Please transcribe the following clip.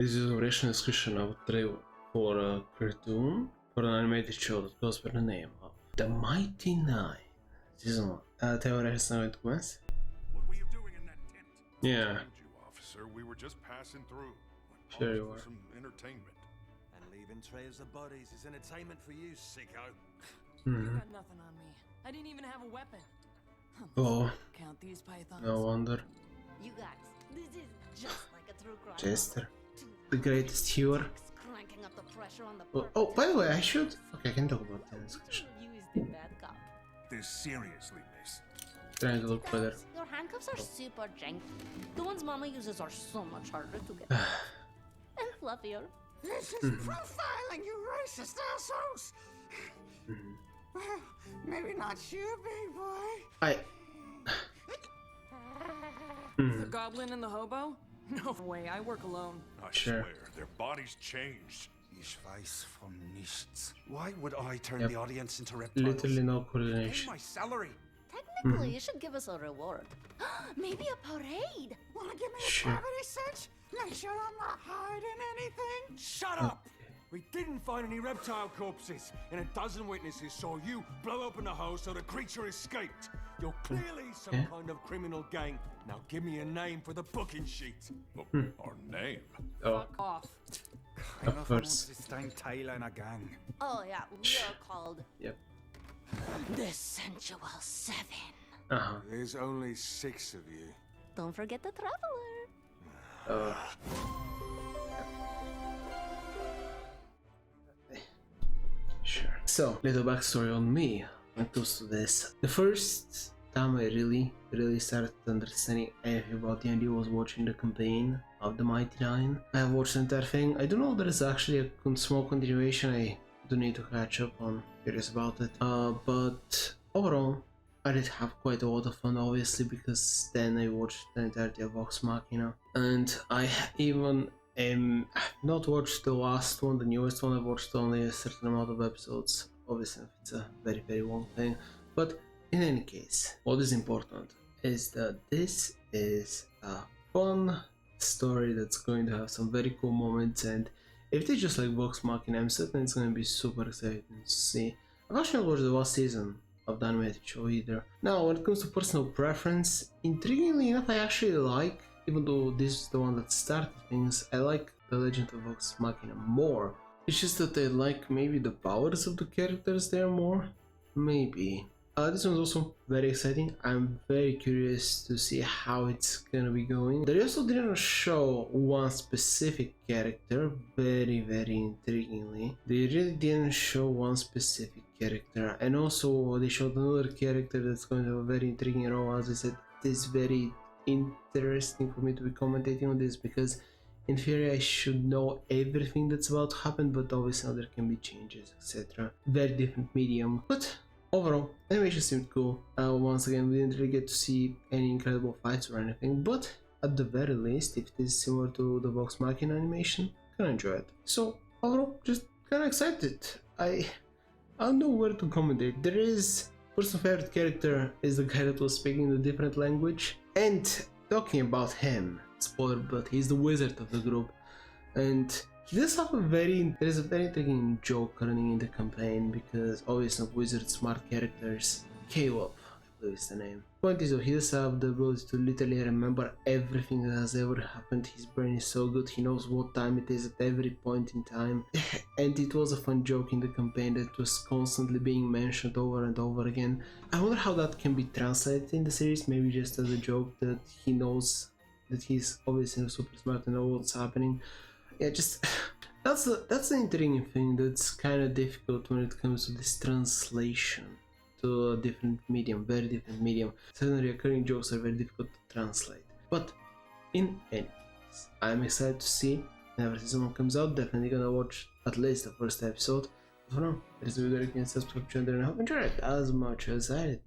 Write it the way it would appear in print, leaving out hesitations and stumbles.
This is a original description of a trailer for a cartoon for an animated show that goes by the name of The Mighty Nein. Season 1. Te ora să commence? What were you doing in that tent? Yeah. I told you, officer, we were just passing through. Sure you For were. some entertainment. And leaving trails of bodies is entertainment for you, sicko. You got nothing on me. I didn't even have a weapon. Oh, Count these pythons. no wonder. You guys, this is just like a true crime. Chester. The greatest hero. Cranking up the pressure on the Oh, by the way, I should... Okay, I can talk about that discussion. You is the bad cop. This seriously, miss. Trying to look better. Your handcuffs are super janky. The ones Mama uses are so much harder to get. And fluffier. This is profiling, you racist assholes! Well, maybe not you, big boy. The goblin and the hobo? No way, I work alone. I Sure. swear, their bodies changed. Ich weiß von nichts. Why would I turn Yep. the audience into reptiles? Literally no Pay coordination. my salary. Technically, you should give us a reward. Maybe a parade. Wanna give me a Sure. cavity search? Make sure I'm not hiding anything? Shut up! We didn't find any reptile corpses, and a dozen witnesses saw you blow open the hole so the creature escaped. You're clearly some Okay. kind of criminal gang. Now give me a name for the booking sheet. Our name. Oh, Fuck off. of course. Tail in a gang. Oh yeah, we are called Yep. the Sensual Seven. Uh-huh. There's only 6 of you. Don't forget the Traveler. Sure. So, little backstory on me when it comes to this. The first time I really started understanding anything about D&D was watching the campaign of the Mighty Nein. I have watched the entire thing. I don't know if there is actually a small continuation. I do need to catch up on. Curious about it. But overall, I did have quite a lot of fun, obviously, because then I watched the entirety of Vox Machina, and I even not watched the last one, the newest one. I watched only a certain amount of episodes. Obviously, it's a very long thing. But in any case, what is important is that this is a fun story that's going to have some very cool moments, and if they just like Vox Machina, I'm certain it's going to be super exciting to see. I've actually watched the last season of the animated show either. Now, when it comes to personal preference, intriguingly enough, I actually like, even though this is the one that started things, I like the Legend of Vox Machina more. It's just that I like maybe the powers of the characters there more. Maybe. This one's also very exciting. I'm very curious to see how it's gonna be going. They also didn't show one specific character, very intriguingly. They really didn't show one specific character, and also they showed another character that's going to have a very intriguing role. As I said, it is very interesting for me to be commentating on this, because in theory I should know everything that's about to happen, but obviously there can be changes, etc. Very different medium, but overall, animation seemed cool. Once again, we didn't really get to see any incredible fights or anything, but at the very least, if it is similar to the Vox Machina animation, I can enjoy it. So overall, just kinda excited. I don't know where to commentate. There is personal favorite character is the guy that was speaking the different language, and talking about him, spoiler, but he's the wizard of the group, and he does have there's a very intriguing joke running in the campaign, because obviously wizard smart characters, Caleb, I believe is the name. Point is though, he does have the ability to literally remember everything that has ever happened. His brain is so good, he knows what time it is at every point in time. And it was a fun joke in the campaign that was constantly being mentioned over and over again. I wonder how that can be translated in the series, maybe just as a joke that he knows that he's obviously super smart and knows what's happening. Yeah, just that's the intriguing thing that's kind of difficult when it comes to this translation to a different medium, very different medium. Certain recurring jokes are very difficult to translate. But in any case, I'm excited to see whenever season 1 comes out. Definitely gonna watch at least the first episode. But for now, there's a video, you can subscribe to the channel, and I hope you enjoyed it as much as I did.